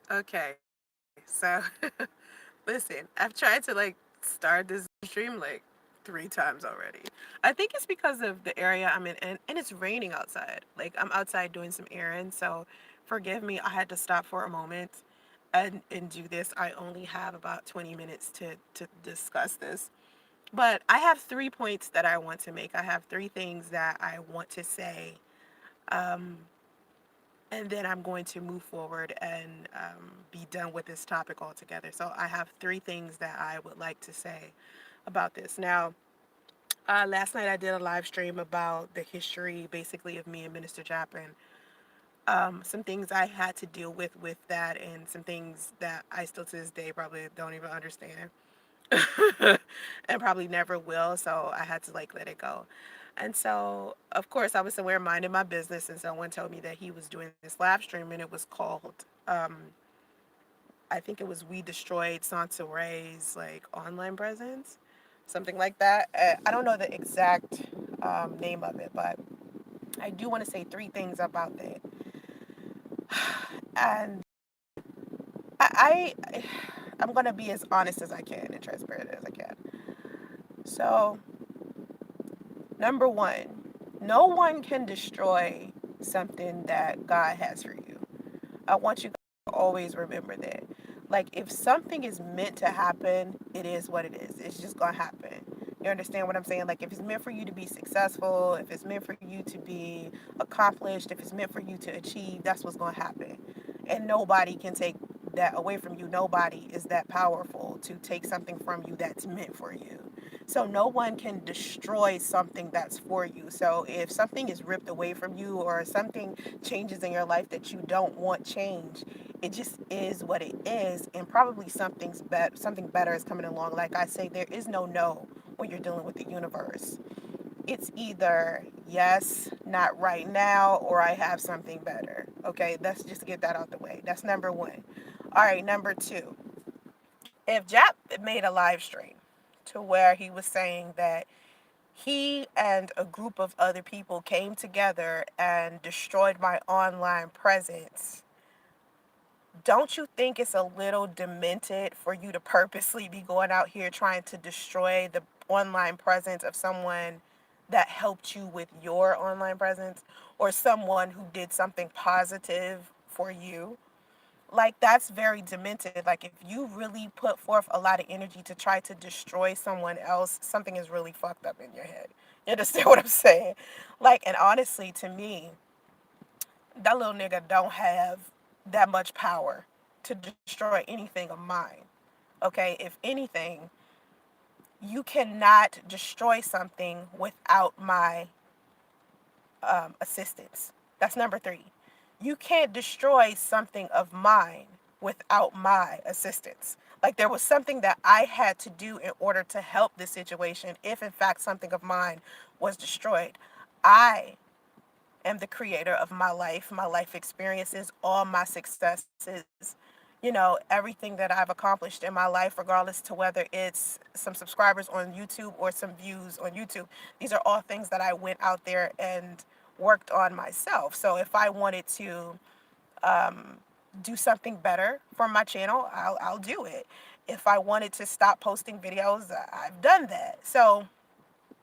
Okay, so listen, I've tried to like start this stream like 3 times already. I think it's because of the area I'm in, and it's raining outside. Like I'm outside doing some errands, so forgive me. I had to stop for a moment and do this. I only have about 20 minutes to discuss this. But I have 3 points that I want to make. I have three things that I want to say. Um, and then I'm going to move forward and be done with this topic altogether. So I have three things that I would like to say about this. Now, last night I did a live stream about the history, basically, of me and Minister Jappin. Some things I had to deal with that, and some things that I still to this day probably don't even understand. And probably never will. So I had to like let it go. And so, of course, I was somewhere minding my business, and someone told me that he was doing this live stream, and it was called, I think it was "We Destroyed Soncerae's like online presence," something like that. I don't know the exact name of it, but I do want to say three things about that. And I I'm gonna be as honest as I can and transparent as I can. So number one, no one can destroy something that God has for you. I want you to always remember that. Like, if something is meant to happen, it is what it is. It's just going to happen. You understand what I'm saying? Like, if it's meant for you to be successful, if it's meant for you to be accomplished, if it's meant for you to achieve, that's what's going to happen. And nobody can take that away from you. Nobody is that powerful to take something from you that's meant for you. So no one can destroy something that's for you. So if something is ripped away from you, or something changes in your life that you don't want change, it just is what it is. And probably something better is coming along. Like I say, there is no when you're dealing with the universe. It's either yes, not right now, or I have something better. Okay, let's just get that out the way. That's number one. All right, number two. If Jap made a live stream to where he was saying that he and a group of other people came together and destroyed my online presence, don't you think it's a little demented for you to purposely be going out here trying to destroy the online presence of someone that helped you with your online presence, or someone who did something positive for you? Like, that's very demented. Like, if you really put forth a lot of energy to try to destroy someone else, something is really fucked up in your head. You understand what I'm saying? Like, and honestly, to me, that little nigga don't have that much power to destroy anything of mine. Okay, if anything, you cannot destroy something without my assistance. That's number three. You can't destroy something of mine without my assistance. Like, there was something that I had to do in order to help this situation if in fact something of mine was destroyed. I am the creator of my life experiences, all my successes, everything that I've accomplished in my life, regardless to whether it's some subscribers on YouTube or some views on YouTube. These are all things that I went out there and worked on myself. So if I wanted to do something better for my channel, I'll do it. If I wanted to stop posting videos, I've done that. So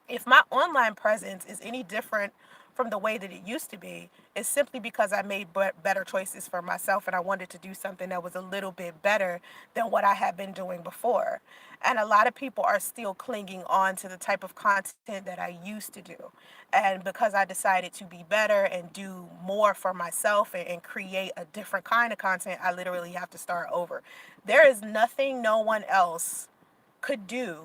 if my online presence is any different from the way that it used to be, it's simply because I made better choices for myself, and I wanted to do something that was a little bit better than what I had been doing before. And a lot of people are still clinging on to the type of content that I used to do. And because I decided to be better and do more for myself, and create a different kind of content, I literally have to start over. There is nothing no one else could do,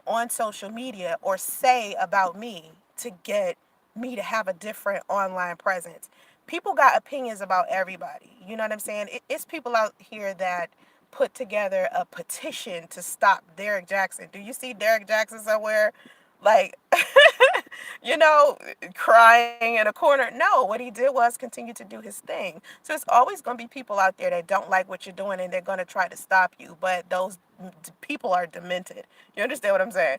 on social media or say about me to get me to have a different online presence. People got opinions about everybody. You know what I'm saying? It's people out here that put together a petition to stop Derek Jackson. Do you see Derek Jackson somewhere? Like, you know, crying in a corner. No, what he did was continue to do his thing. So it's always going to be people out there that don't like what you're doing, and they're going to try to stop you. But those people are demented. You understand what I'm saying?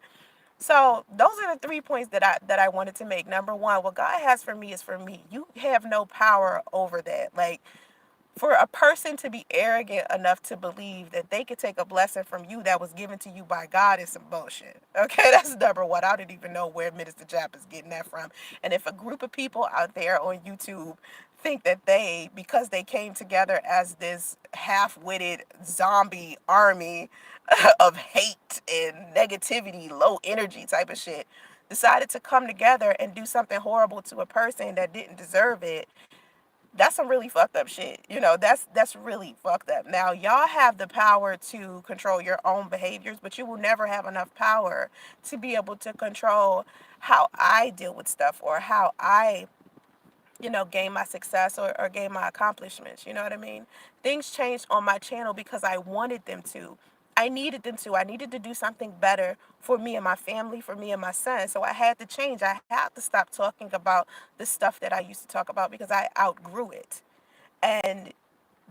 So those are the 3 points that I wanted to make. Number one, what God has for me is for me. You have no power over that. Like, For a person to be arrogant enough to believe that they could take a blessing from you that was given to you by God is some bullshit. Okay, that's number one. I don't even know where Minister Jap is getting that from. And if a group of people out there on YouTube think that they, because they came together as this half-witted zombie army of hate and negativity, low energy type of shit, decided to come together and do something horrible to a person that didn't deserve it, that's some really fucked up shit. That's really fucked up. Now, y'all have the power to control your own behaviors, but you will never have enough power to be able to control how I deal with stuff, or how I, gain my success, or gain my accomplishments. You know what I mean? Things changed on my channel because I wanted them to. I needed them to. I needed to do something better for me and my family, for me and my son. So I had to change. I had to stop talking about the stuff that I used to talk about because I outgrew it. And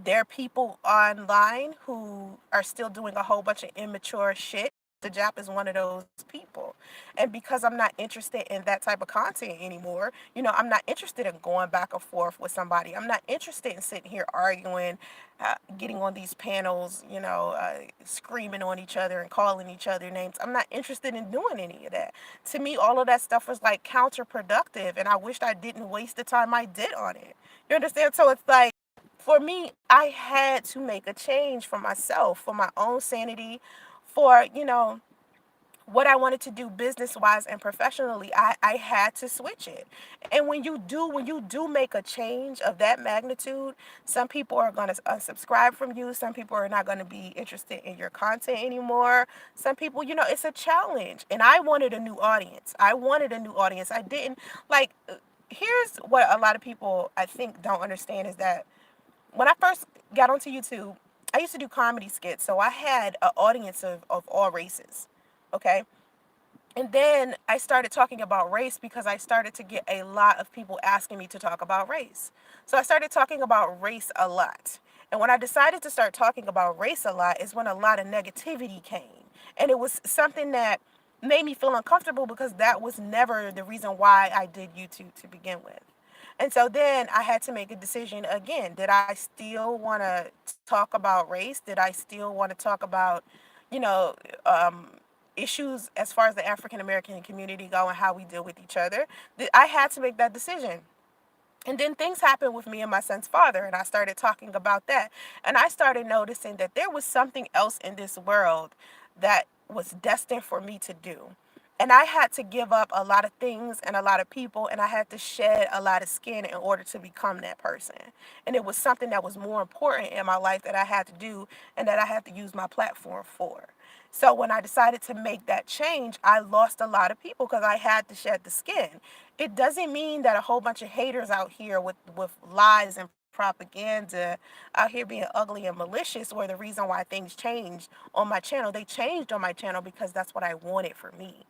there are people online who are still doing a whole bunch of immature shit. The Jap is one of those people. And because I'm not interested in that type of content anymore, I'm not interested in going back and forth with somebody. I'm not interested in sitting here arguing, getting on these panels, screaming on each other and calling each other names. I'm not interested in doing any of that. To me, all of that stuff was like counterproductive, and I wished I didn't waste the time I did on it. You understand? So it's like, for me, I had to make a change for myself, for my own sanity, for, what I wanted to do business wise and professionally. I had to switch it. And when you do make a change of that magnitude, some people are going to unsubscribe from you. Some people are not going to be interested in your content anymore. Some people, it's a challenge. And I wanted a new audience. I didn't like, here's what a lot of people I think don't understand is that when I first got onto YouTube, I used to do comedy skits. So I had an audience of all races. Okay. And then I started talking about race because I started to get a lot of people asking me to talk about race. So I started talking about race a lot. And when I decided to start talking about race a lot is when a lot of negativity came. And it was something that made me feel uncomfortable because that was never the reason why I did YouTube to begin with. And so then I had to make a decision again. Did I still want to talk about race? Did I still want to talk about, you know, um, issues as far as the African American community go and how we deal with each other? I had to make that decision. And then things happened with me and my son's father, and I started talking about that. And I started noticing that there was something else in this world that was destined for me to do. And I had to give up a lot of things and a lot of people, and I had to shed a lot of skin in order to become that person. And it was something that was more important in my life that I had to do and that I had to use my platform for. So when I decided to make that change, I lost a lot of people because I had to shed the skin. It doesn't mean that a whole bunch of haters out here with lies and propaganda out here being ugly and malicious were the reason why things changed on my channel. They changed on my channel because that's what I wanted for me.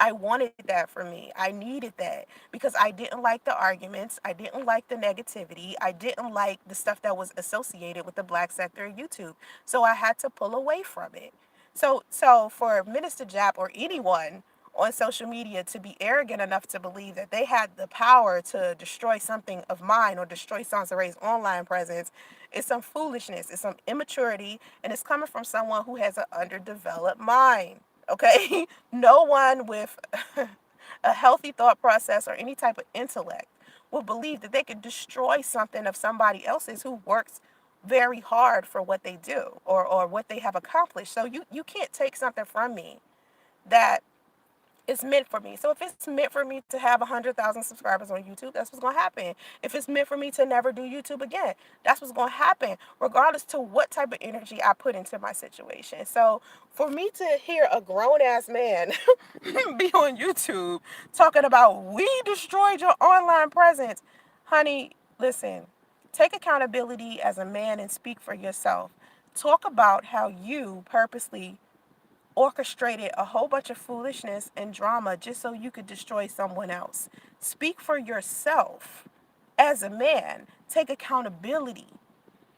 I wanted that for me. I needed that because I didn't like the arguments. I didn't like the negativity. I didn't like the stuff that was associated with the black sector of YouTube. So I had to pull away from it. So for Minister Jap or anyone on social media to be arrogant enough to believe that they had the power to destroy something of mine or destroy Soncerae's online presence is some foolishness. It's some immaturity, and it's coming from someone who has an underdeveloped mind. Okay? No one with a healthy thought process or any type of intellect will believe that they could destroy something of somebody else's who works very hard for what they do or what they have accomplished. So you can't take something from me that it's meant for me. So if it's meant for me to have 100,000 subscribers on YouTube, that's what's going to happen. If it's meant for me to never do YouTube again, that's what's going to happen, regardless to what type of energy I put into my situation. So for me to hear a grown ass man be on YouTube talking about we destroyed your online presence, honey, listen, take accountability as a man and speak for yourself. Talk about how you purposely orchestrated a whole bunch of foolishness and drama just so you could destroy someone else. Speak for yourself as a man. Take accountability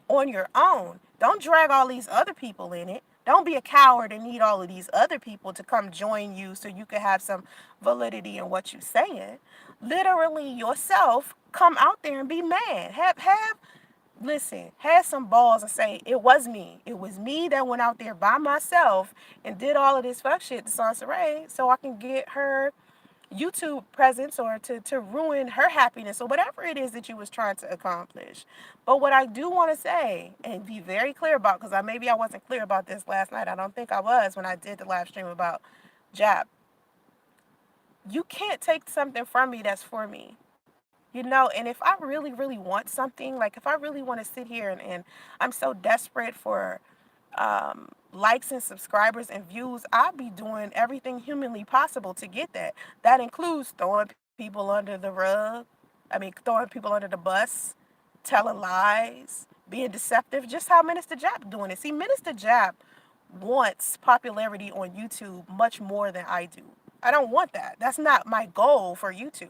on your own. Don't drag all these other people in it. Don't be a coward and need all of these other people to come join you so you can have some validity in what you're saying. Literally yourself, come out there and be man. Have listen, had some balls and say, it was me. It was me that went out there by myself and did all of this fuck shit to Soncerae so I can get her YouTube presence or to ruin her happiness or whatever it is that you was trying to accomplish. But what I do want to say and be very clear about, because maybe I wasn't clear about this last night. I don't think I was when I did the live stream about Jap. You can't take something from me that's for me. And if I really, really want something, like if I really want to sit here and I'm so desperate for likes and subscribers and views, I'll be doing everything humanly possible to get that. That includes throwing people under the rug. Throwing people under the bus, telling lies, being deceptive, just how Minister Jap doing it. See, Minister Jap wants popularity on YouTube much more than I do. I don't want that. That's not my goal for YouTube.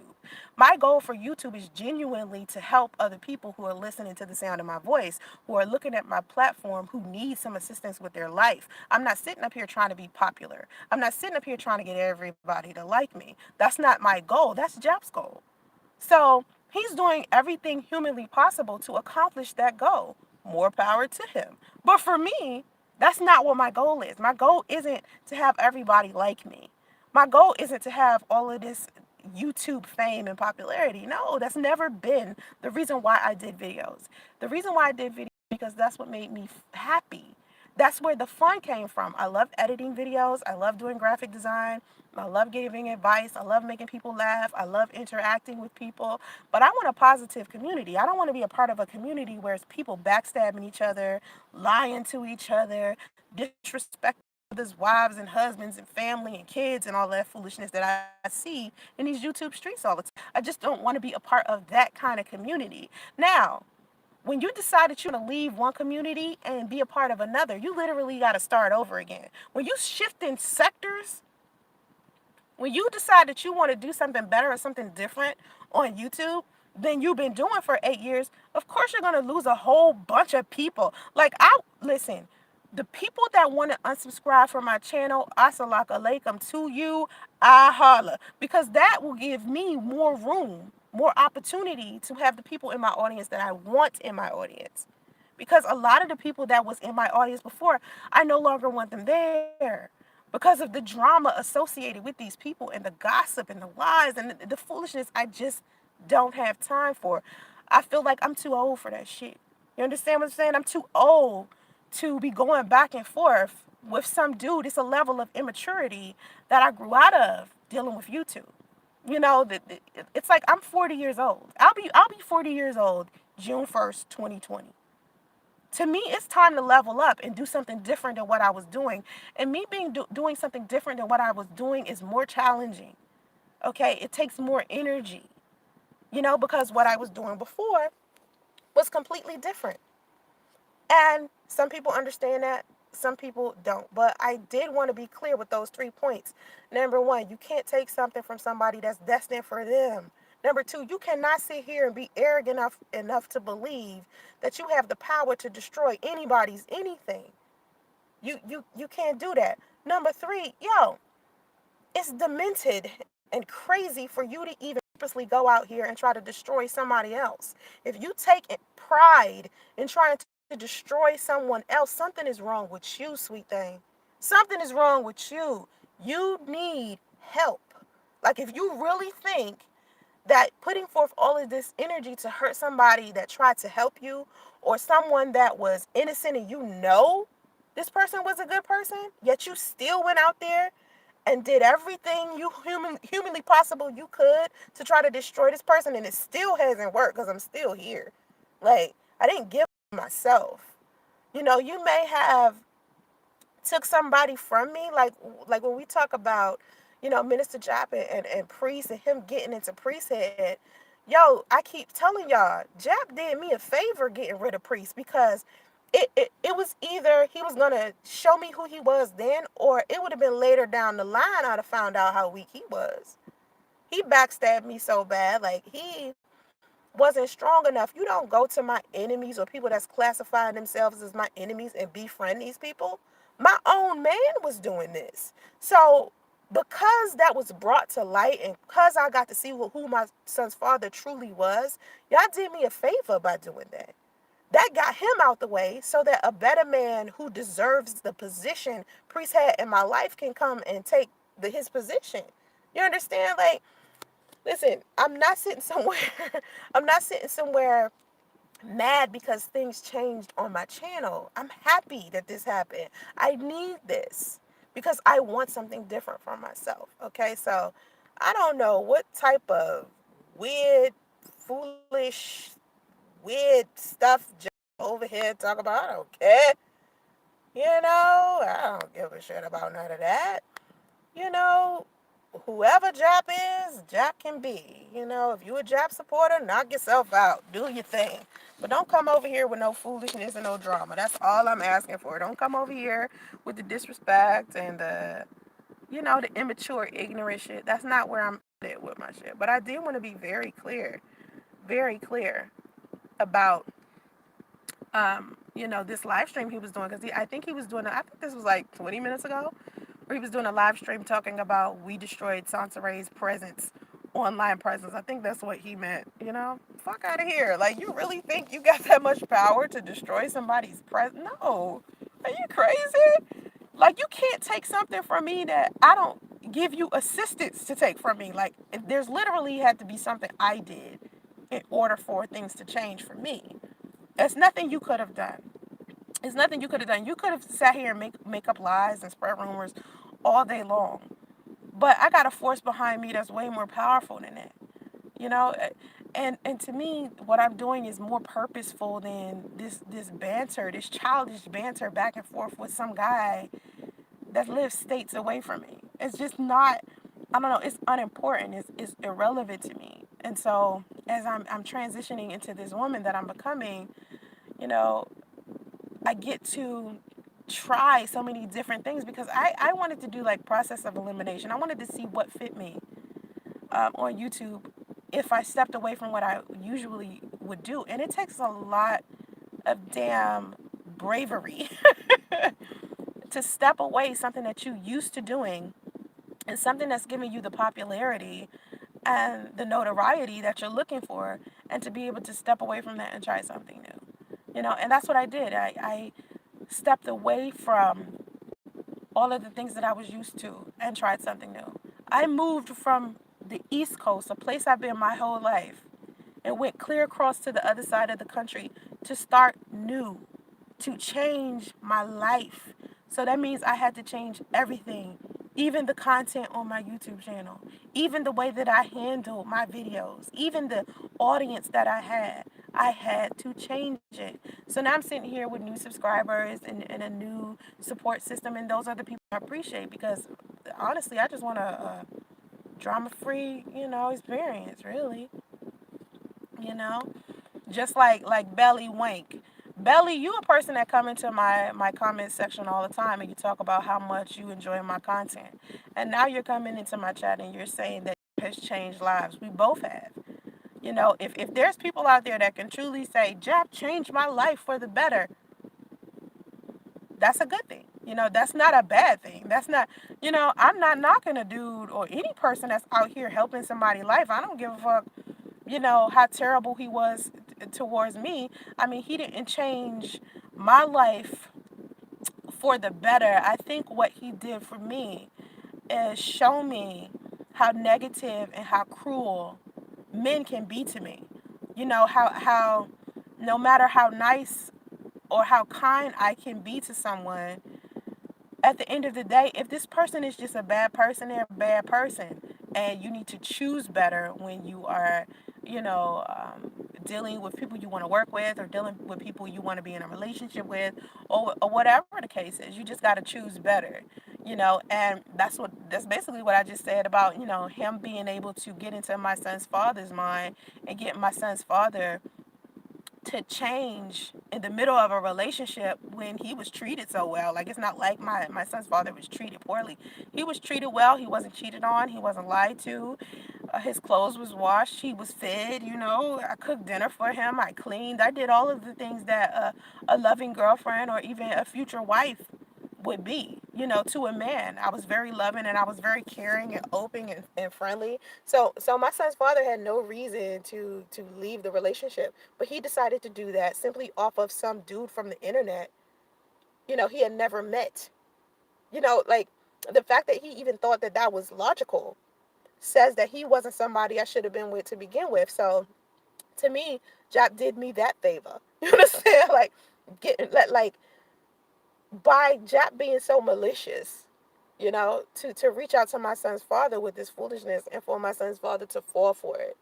My goal for YouTube is genuinely to help other people who are listening to the sound of my voice, who are looking at my platform, who need some assistance with their life. I'm not sitting up here trying to be popular. I'm not sitting up here trying to get everybody to like me. That's not my goal. That's Jap's goal. So he's doing everything humanly possible to accomplish that goal. More power to him. But for me, that's not what my goal is. My goal isn't to have everybody like me. My goal isn't to have all of this YouTube fame and popularity. No, that's never been the reason why I did videos. The reason why I did videos because that's what made me happy. That's where the fun came from. I love editing videos. I love doing graphic design. I love giving advice. I love making people laugh. I love interacting with people. But I want a positive community. I don't want to be a part of a community where it's people backstabbing each other, lying to each other, disrespecting others' wives and husbands and family and kids and all that foolishness that I see in these YouTube streets all the time. I just don't want to be a part of that kind of community. Now, when you decide that you're going to leave one community and be a part of another, you literally got to start over again. When you shift in sectors, when you decide that you want to do something better or something different on YouTube than you've been doing for 8 years, of course you're going to lose a whole bunch of people. Listen, the people that want to unsubscribe from my channel, assalamu alaikum to you, I holla. Because that will give me more room, more opportunity to have the people in my audience that I want in my audience. Because a lot of the people that was in my audience before, I no longer want them there because of the drama associated with these people and the gossip and the lies and the foolishness. I just don't have time for. I feel like I'm too old for that shit. You understand what I'm saying? I'm too old to be going back and forth with some dude. It's a level of immaturity that I grew out of dealing with YouTube. It's like I'm 40 years old. I'll be 40 years old June 1st, 2020. To me, it's time to level up and do something different than what I was doing. And me doing something different than what I was doing is more challenging. Okay, it takes more energy. Because what I was doing before was completely different. And some people understand that, some people don't. But I did want to be clear with those 3 points. Number one, you can't take something from somebody that's destined for them. Number two, you cannot sit here and be arrogant enough to believe that you have the power to destroy anybody's anything. You can't do that. Number three, it's demented and crazy for you to even purposely go out here and try to destroy somebody else. If you take pride in trying to destroy someone else, something is wrong with you, sweet thing. Something is wrong with you. You need help. Like, if you really think that putting forth all of this energy to hurt somebody that tried to help you, or someone that was innocent and this person was a good person, yet you still went out there and did everything you humanly possible you could to try to destroy this person, and it still hasn't worked because I'm still here. Like, I didn't give myself. You may have took somebody from me, like when we talk about, Minister Jap and priest and him getting into priesthood. I keep telling y'all, Jap did me a favor getting rid of priest, because it was either he was gonna show me who he was then, or it would have been later down the line I'd have found out how weak he was. He backstabbed me so bad, like he wasn't strong enough. You don't go to my enemies or people that's classifying themselves as my enemies and befriend these people. My own man was doing this. So because that was brought to light and because I got to see who my son's father truly was, y'all did me a favor by doing that. That got him out the way so that a better man who deserves the position priest had in my life can come and take his position. You understand? Like, listen, I'm not sitting somewhere. I'm not sitting somewhere mad because things changed on my channel. I'm happy that this happened. I need this because I want something different for myself. Okay, so I don't know what type of weird, foolish, weird stuff over here talk about. I don't care. I don't give a shit about none of that. You know, whoever Jap is, Jap can be. If you a Jap supporter, knock yourself out. Do your thing. But don't come over here with no foolishness and no drama. That's all I'm asking for. Don't come over here with the disrespect and the immature, ignorant shit. That's not where I'm at with my shit. But I did want to be very clear about this live stream he was doing because I think he was doing. I think this was like 20 minutes ago, where he was doing a live stream talking about we destroyed Soncerae's presence, online presence. I think that's what he meant. Fuck out of here. Like, you really think you got that much power to destroy somebody's presence? No, are you crazy? Like, you can't take something from me that I don't give you assistance to take from me. Like, there's literally had to be something I did in order for things to change for me. It's nothing you could have done. It's nothing you could have done. You could have sat here and make up lies and spread rumors all day long. But I got a force behind me that's way more powerful than that. You know, and to me, what I'm doing is more purposeful than this banter, this childish banter back and forth with some guy that lives states away from me. It's just not. I don't know. It's unimportant. It's irrelevant to me. And so as I'm transitioning into this woman that I'm becoming, you know, I get to try so many different things because I wanted to do like process of elimination. I wanted to see what fit me on YouTube if I stepped away from what I usually would do. And it takes a lot of damn bravery to step away something that you used to doing and something that's giving you the popularity and the notoriety that you're looking for, and to be able to step away from that and try something new. And that's what I did. I stepped away from all of the things that I was used to and tried something new. I moved from the East Coast, a place I've been my whole life, and went clear across to the other side of the country to start new, to change my life. So that means I had to change everything, even the content on my YouTube channel, even the way that I handled my videos, even the audience that I had. I had to change it. So now I'm sitting here with new subscribers and a new support system, and those are the people I appreciate because honestly, I just want a drama-free, experience, really. You know, just like Belly Wank. Belly, you a person that come into my comment section all the time and you talk about how much you enjoy my content. And now you're coming into my chat and you're saying that it has changed lives. We both have. If there's people out there that can truly say, Jap changed my life for the better, that's a good thing. That's not a bad thing. That's not, I'm not knocking a dude or any person that's out here helping somebody's life. I don't give a fuck, how terrible he was towards me. I mean, he didn't change my life for the better. I think what he did for me is show me how negative and how cruel men can be to me. How no matter how nice or how kind I can be to someone, at the end of the day, if this person is just a bad person, they're a bad person. And you need to choose better when you are, dealing with people you want to work with or dealing with people you want to be in a relationship with or whatever the case is. You just got to choose better, and that's basically what I just said about, him being able to get into my son's father's mind and get my son's father to change in the middle of a relationship when he was treated so well. Like, it's not like my son's father was treated poorly. He was treated well. He wasn't cheated on. He wasn't lied to. His clothes was washed. He was fed. I cooked dinner for him. I cleaned. I did all of the things that a loving girlfriend or even a future wife would be, to a man. I was very loving and I was very caring and open and friendly. So my son's father had no reason to leave the relationship, but he decided to do that simply off of some dude from the internet, he had never met. Like, the fact that he even thought that that was logical says that he wasn't somebody I should have been with to begin with. So to me, Jap did me that favor. You understand? Like, like, by Jap being so malicious, to reach out to my son's father with this foolishness and for my son's father to fall for it.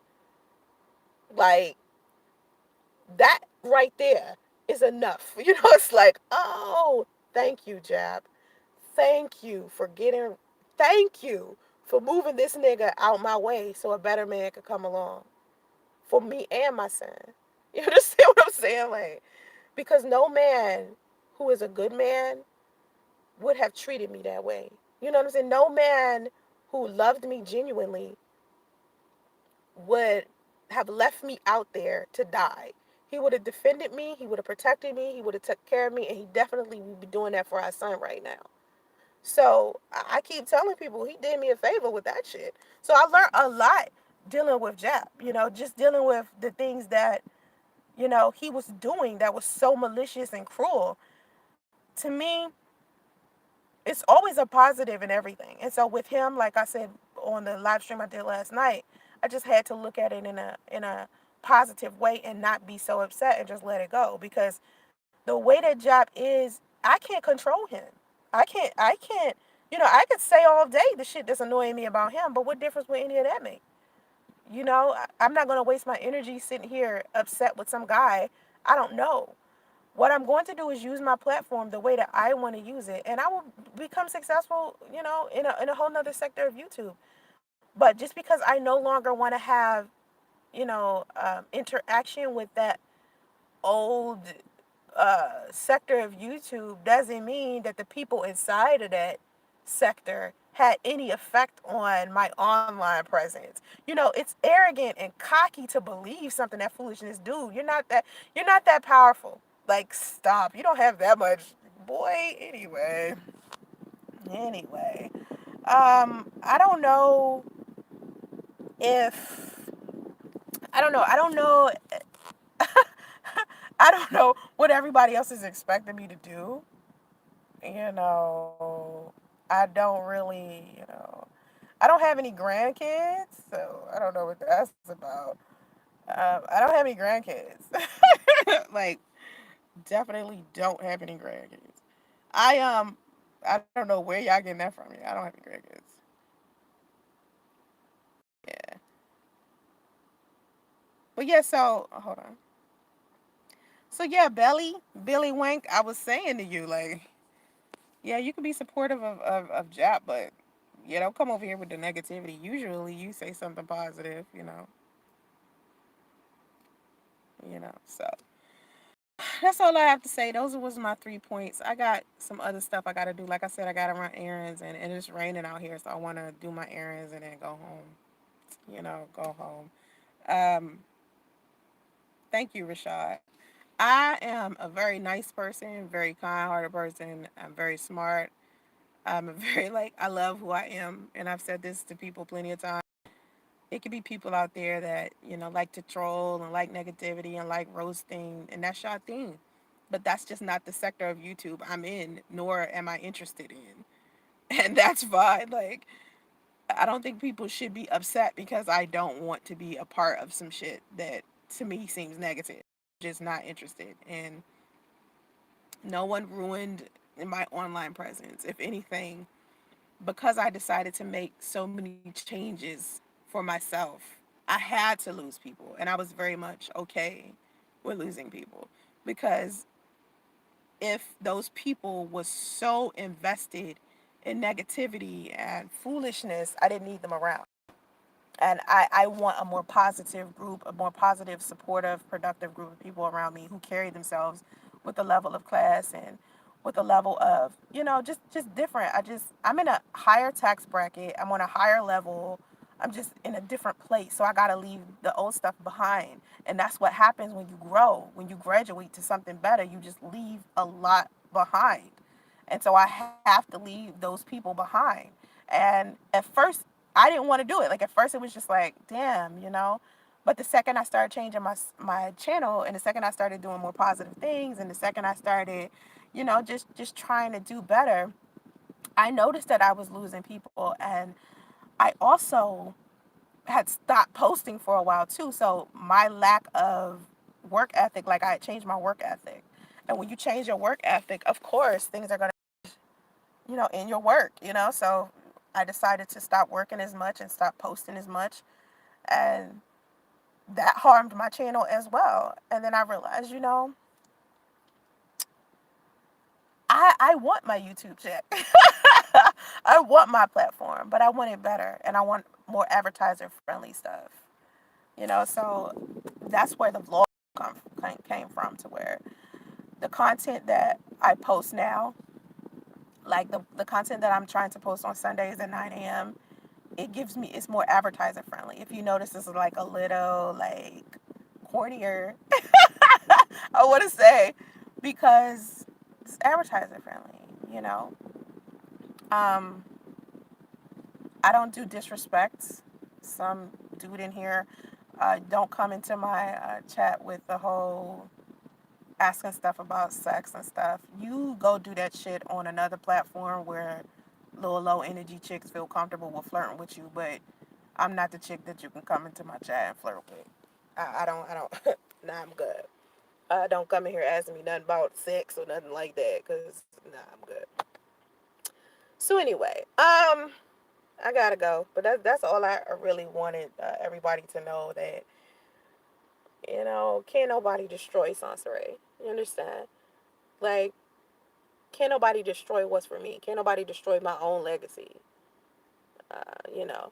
Like, that right there is enough. It's like, oh, thank you, Jap. Thank you for getting, thank you for moving this nigga out my way so a better man could come along for me and my son. You understand what I'm saying? Like, because no man who is a good man would have treated me that way. You know what I'm saying? No man who loved me genuinely would have left me out there to die. He would have defended me, he would have protected me, he would have took care of me, and he definitely would be doing that for our son right now. So I keep telling people he did me a favor with that shit. So I learned a lot dealing with Jap, just dealing with the things that, he was doing that was so malicious and cruel. To me, it's always a positive in everything. And so with him, like I said on the live stream I did last night, I just had to look at it in a positive way and not be so upset and just let it go, because the way that Jap is, I can't control him. I can't I could say all day the shit that's annoying me about him, but what difference would any of that make? I'm not going to waste my energy sitting here upset with some guy I don't know. What I'm going to do is use my platform the way that I want to use it, and I will become successful, in a whole nother sector of YouTube. But just because I no longer want to have, interaction with that old sector of YouTube doesn't mean that the people inside of that sector had any effect on my online presence. It's arrogant and cocky to believe something that foolishness, dude. You're not that powerful. Like, stop. You don't have that much, boy. Anyway. I don't know if I don't know I don't know what everybody else is expecting me to do. I don't really, I don't have any grandkids, so I don't know what that's about. I don't have any grandkids. Like, definitely don't have any grandkids. I I don't know where y'all getting that from. I don't have any grandkids. Yeah, but yeah. So hold on. So yeah, Billy Wink. I was saying to you, like, yeah, you can be supportive of Jap, but don't come over here with the negativity. Usually, you say something positive. So that's all I have to say. Those was my 3 points. I got some other stuff I gotta do. Like I said, I gotta run errands, and it's raining out here, so I wanna do my errands and then go home. Go home. Um, Thank you, Rashad. I am a very nice person, very kind-hearted person. I'm very smart. I'm a very, like, I love who I am, and I've said this to people plenty of times. It could be people out there that like to troll and like negativity and like roasting, and that's your thing. But that's just not the sector of YouTube I'm in, nor am I interested in, and that's fine. Like, I don't think people should be upset because I don't want to be a part of some shit that to me seems negative. Just not interested, and no one ruined my online presence. If anything, because I decided to make so many changes for myself, I had to lose people, and I was very much okay with losing people, because if those people was so invested in negativity and foolishness, I didn't need them around. And I want a more positive group, a more positive, supportive, productive group of people around me who carry themselves with a level of class and with a level of, just different. I'm in a higher tax bracket. I'm on a higher level. I'm just in a different place. So I got to leave the old stuff behind. And that's what happens when you grow. When you graduate to something better, you just leave a lot behind. And so I have to leave those people behind. And at first, I didn't want to do it. Like, at first, it was just like, damn, you know. But the second I started changing my channel, and the second I started doing more positive things, and the second I started, you know, just trying to do better, I noticed that I was losing people. And I also had stopped posting for a while too. So my lack of work ethic, like, I had changed my work ethic. And when you change your work ethic, of course, things are going to, you know, in your work, you know. So I decided to stop working as much and stop posting as much. And that harmed my channel as well. And then I realized, you know, I want my YouTube check. I want my platform, but I want it better, and I want more advertiser friendly stuff. You know, so that's where the vlog came from, to where the content that I post now, like the content that I'm trying to post on Sundays at 9 a.m., it's more advertiser friendly. If you notice, this is like a little like cornier, I want to say, because it's advertiser friendly, you know. Um, I don't do disrespects. Some dude in here, don't come into my chat with the whole asking stuff about sex and stuff. You go do that shit on another platform where little low energy chicks feel comfortable with flirting with you. But I'm not the chick that you can come into my chat and flirt with. I don't. Nah, I'm good. Don't come in here asking me nothing about sex or nothing like that, cause nah, I'm good. So anyway, I gotta go. But that's all I really wanted everybody to know, that, you know, can't nobody destroy Soncerae. You understand? Like, can't nobody destroy what's for me. Can't nobody destroy my own legacy. You know,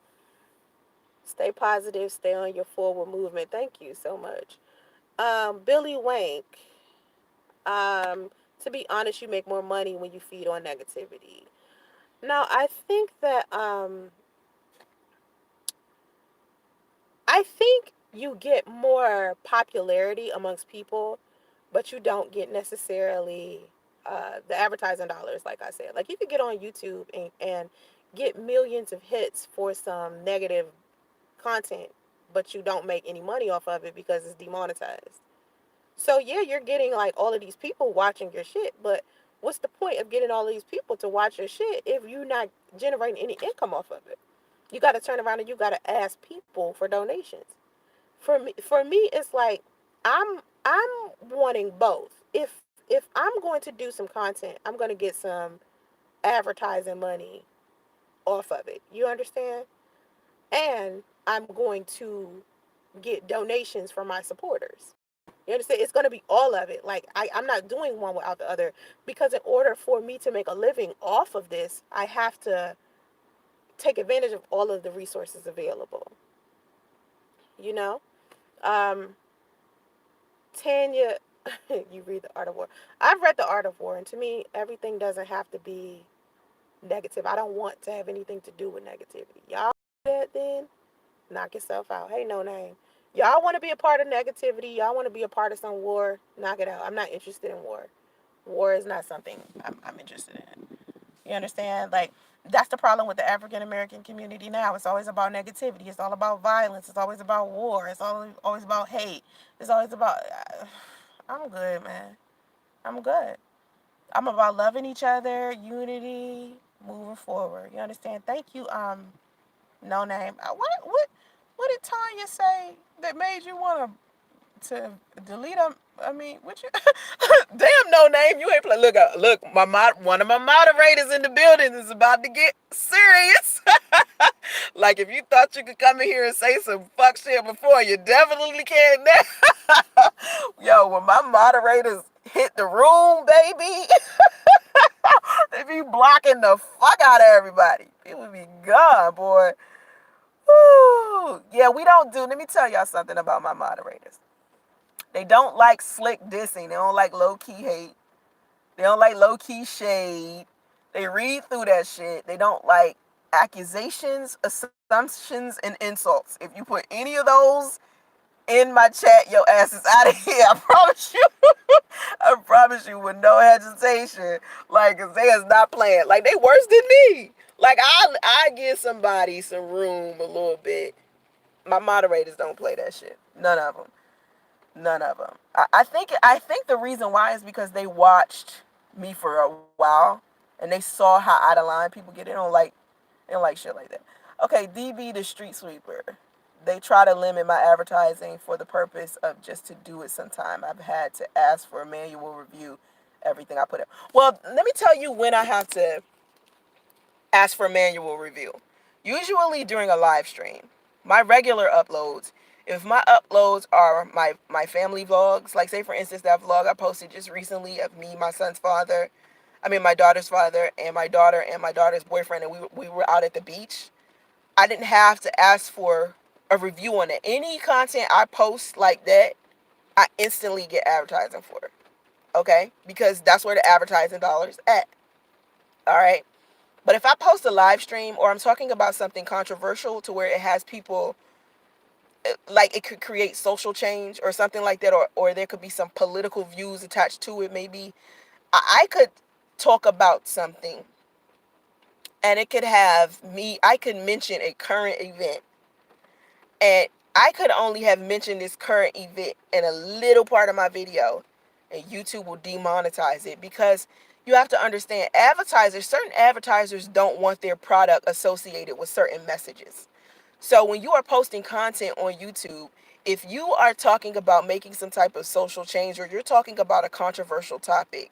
stay positive. Stay on your forward movement. Thank you so much. Billy Wank. To be honest, you make more money when you feed on negativity. Now, I think you get more popularity amongst people, but you don't get necessarily the advertising dollars. Like I said, like, you could get on YouTube and get millions of hits for some negative content, but you don't make any money off of it because it's demonetized. So yeah, you're getting like all of these people watching your shit, but what's the point of getting all of these people to watch your shit if you're not generating any income off of it? You got to turn around and you got to ask people for donations. For me, it's like, I'm wanting both. If I'm going to do some content, I'm going to get some advertising money off of it. You understand? And I'm going to get donations from my supporters. You understand? It's going to be all of it. Like, I'm not doing one without the other, because in order for me to make a living off of this, I have to take advantage of all of the resources available. You know? Um, Tanya, you read The Art of War. I've read The Art of War, and to me, everything doesn't have to be negative. I don't want to have anything to do with negativity. Y'all do that then? Knock yourself out. Hey, no name. Y'all want to be a part of negativity? Y'all want to be a part of some war? Knock it out. I'm not interested in war. War is not something I'm interested in. You understand? Like, that's the problem with the African American community now. It's always about negativity. It's all about violence. It's always about war. It's always about hate. It's always about. I'm good, man. I'm good. I'm about loving each other, unity, moving forward. You understand? Thank you. No name. What did Tanya say that made you want to delete them? I mean, what you? Damn, no name. You ain't play. Look. One of my moderators in the building is about to get serious. Like, if you thought you could come in here and say some fuck shit before, you definitely can now. Yo, when my moderators hit the room, baby, they be blocking the fuck out of everybody. People be gone, boy. Woo. Yeah, we don't do. Let me tell y'all something about my moderators. They don't like slick dissing. They don't like low key hate. They don't like low key shade. They read through that shit. They don't like accusations, assumptions, and insults. If you put any of those in my chat, your ass is out of here. I promise you. I promise you with no hesitation. Like, 'cause they is not playing. Like, they worse than me. Like, I give somebody some room a little bit. My moderators don't play that shit. None of them. None of them. I think the reason why is because they watched me for a while and they saw how out of line people get. They don't like shit like that. Okay, DB the street sweeper. They try to limit my advertising for the purpose of just to do it sometime. I've had to ask for a manual review everything I put in. Well, let me tell you when I have to ask for a manual review. Usually during a live stream. My regular uploads, if my uploads are my family vlogs, like say for instance that vlog I posted just recently of me, my son's father, my daughter's father, and my daughter and my daughter's boyfriend, and we were out at the beach. I didn't have to ask for a review on it. Any content I post like that, I instantly get advertising for it. Okay? Because that's where the advertising dollars at. All right? But if I post a live stream or I'm talking about something controversial to where it has people, like it could create social change or something like that, or there could be some political views attached to it, maybe I could talk about something and it could have me, I could mention a current event, and I could only have mentioned this current event in a little part of my video, and YouTube will demonetize it because you have to understand certain advertisers don't want their product associated with certain messages. So when you are posting content on YouTube, if you are talking about making some type of social change or you're talking about a controversial topic,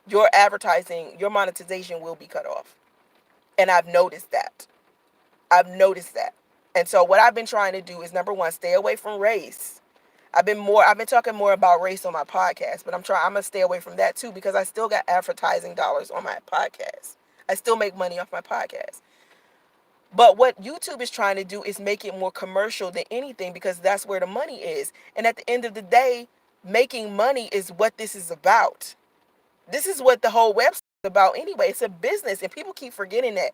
your advertising, your monetization will be cut off. And I've noticed that. I've noticed that. And so what I've been trying to do is number one, stay away from race. I've been talking more about race on my podcast, but I'm gonna stay away from that too because I still got advertising dollars on my podcast. I still make money off my podcast. But what YouTube is trying to do is make it more commercial than anything because that's where the money is. And at the end of the day, making money is what this is about. This is what the whole website is about anyway. It's a business, and people keep forgetting that.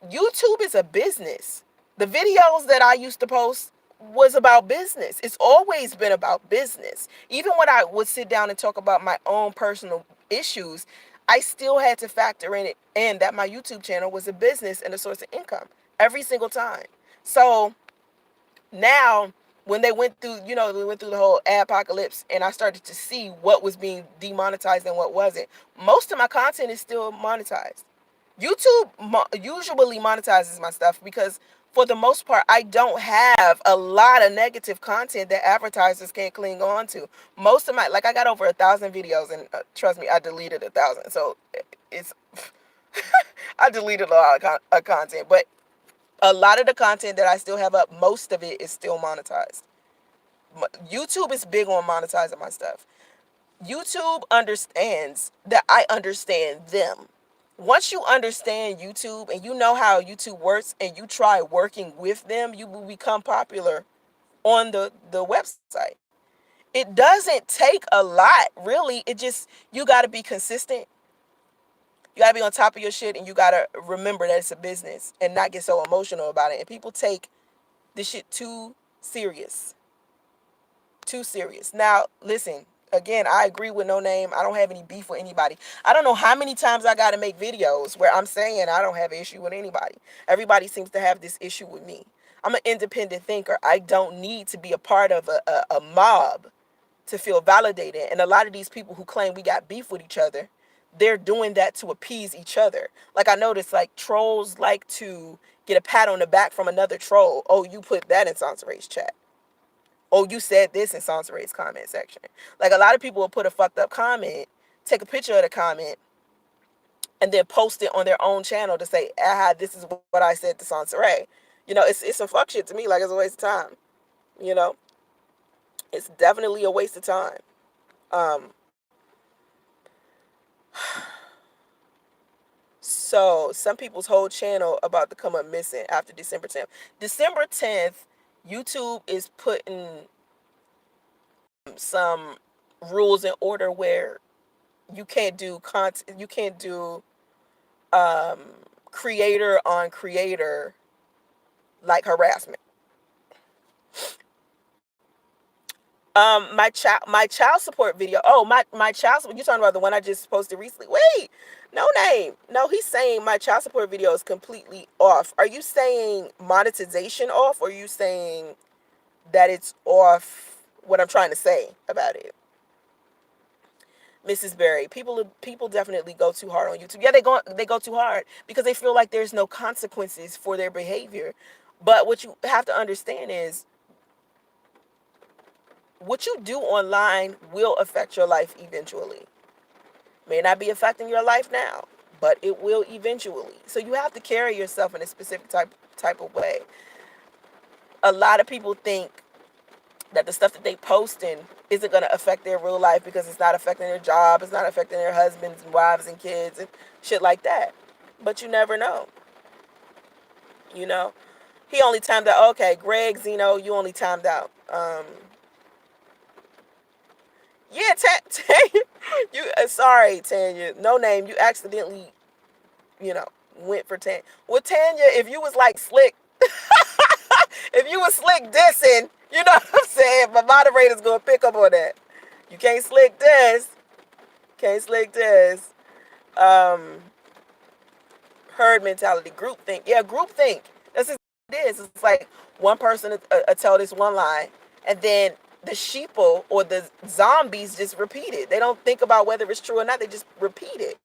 YouTube is a business. The videos that I used to post was about business. It's always been about business. Even when I would sit down and talk about my own personal issues, I still had to factor in it and that my YouTube channel was a business and a source of income every single time. So now when they went through the whole apocalypse and I started to see what was being demonetized and what wasn't, most of my content is still monetized. YouTube usually monetizes my stuff because for the most part, I don't have a lot of negative content that advertisers can't cling on to. Most of like I got over 1,000 videos, and trust me, I deleted 1,000. So it's, I deleted a lot of content, but a lot of the content that I still have up, most of it is still monetized. YouTube is big on monetizing my stuff. YouTube understands that I understand them. Once you understand YouTube and you know how YouTube works and you try working with them, you will become popular on the website. It doesn't take a lot, really. It just, you got to be consistent. You got to be on top of your shit, and you got to remember that it's a business and not get so emotional about it. And people take this shit too serious. Too serious. Now, listen, again, I agree with No Name. I don't have any beef with anybody. I don't know how many times I got to make videos where I'm saying I don't have an issue with anybody. Everybody seems to have this issue with me. I'm an independent thinker. I don't need to be a part of a mob to feel validated. And a lot of these people who claim we got beef with each other, they're doing that to appease each other. Like I noticed, like trolls like to get a pat on the back from another troll. Oh, you put that in Soncerae's chat. Oh, you said this in Soncerae's comment section. Like a lot of people will put a fucked up comment, take a picture of the comment, and then post it on their own channel to say, aha, this is what I said to Soncerae. It's some fuck shit to me. Like it's a waste of time. You know, it's definitely a waste of time. Um, so some people's whole channel about to come up missing after December 10th. December 10th, YouTube is putting some rules in order where you can't do content, you can't do um creator on creator like harassment. My child support video. Oh, my child support. You talking about the one I just posted recently? Wait, no name. No, he's saying my child support video is completely off. Are you saying monetization off, or are you saying that it's off? What I'm trying to say about it, Mrs. Berry. People definitely go too hard on YouTube. Yeah, they go too hard because they feel like there's no consequences for their behavior. But what you have to understand is what you do online will affect your life eventually. May not be affecting your life now, but it will eventually. So you have to carry yourself in a specific type of way. A lot of people think that the stuff that they posting isn't going to affect their real life because it's not affecting their job, it's not affecting their husbands and wives and kids and shit like that. But you never know. You know, he only timed out. Okay, Greg Zeno, you only timed out. Yeah, you. Sorry, Tanya. No name. You accidentally, you know, went for Tanya. Well, Tanya, if you was like slick, if you was slick dissing, you know what I'm saying. My moderator's gonna pick up on that. You can't slick this. Can't slick this. Um, Herd mentality, group think. Yeah, group think. That's what it is. It's like one person tell this one lie, and then the sheeple or the zombies just repeat it. They don't think about whether it's true or not. They just repeat it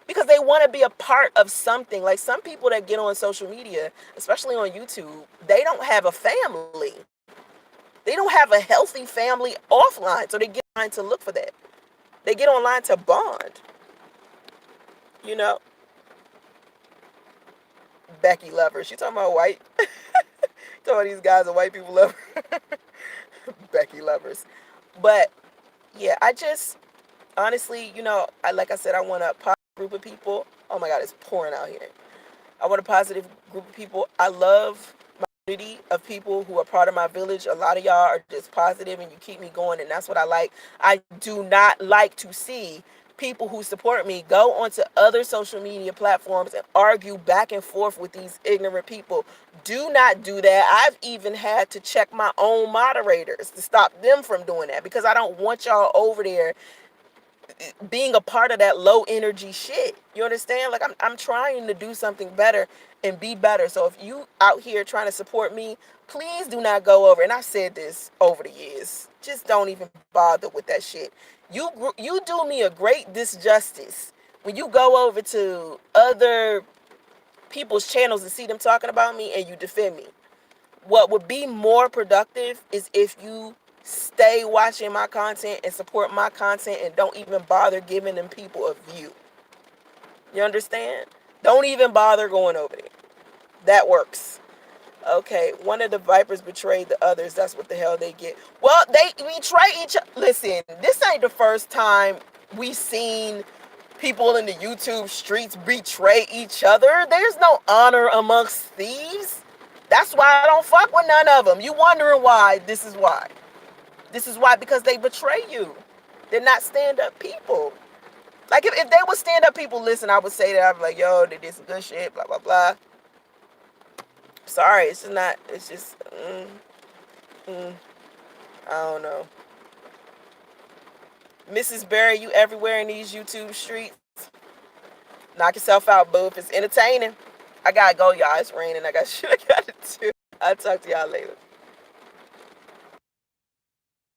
because they want to be a part of something. Like some people that get on social media, especially on YouTube, they don't have a family. They don't have a healthy family offline, so they get online to look for that. They get online to bond. You know, Becky lovers. She talking about white. Talking about these guys are white people lovers. Becky lovers. But yeah, I just honestly, like I said, I want a positive group of people. Oh my God, it's pouring out here. I want a positive group of people. I love my community of people who are part of my village. A lot of y'all are just positive and you keep me going, and that's what I like. I do not like to see people who support me go onto other social media platforms and argue back and forth with these ignorant people. Do not do that. I've even had to check my own moderators to stop them from doing that because I don't want y'all over there being a part of that low energy shit. You understand? Like I'm trying to do something better and be better. So if you out here trying to support me, please do not go over. And I said this over the years. Just don't even bother with that shit. You do me a great disjustice when you go over to other people's channels and see them talking about me and you defend me. What would be more productive is if you stay watching my content and support my content and don't even bother giving them people a view. You understand? Don't even bother going over there. That works. Okay, one of the vipers betrayed the others. That's what the hell they get. Well, they betray each other. Listen, this ain't the first time we seen people in the YouTube streets betray each other. There's no honor amongst thieves. That's why I don't fuck with none of them. You wondering why? This is why. This is why, because they betray you. They're not stand-up people. Like, if they were stand-up people, listen, I would say that. I'd be like, yo, they did some good shit, blah, blah, blah. Sorry, it's just not, it's just, I don't know. Mrs. Berry, you everywhere in these YouTube streets. Knock yourself out, boo. If it's entertaining, I gotta go, y'all. It's raining. I got shit I gotta do. I'll talk to y'all later.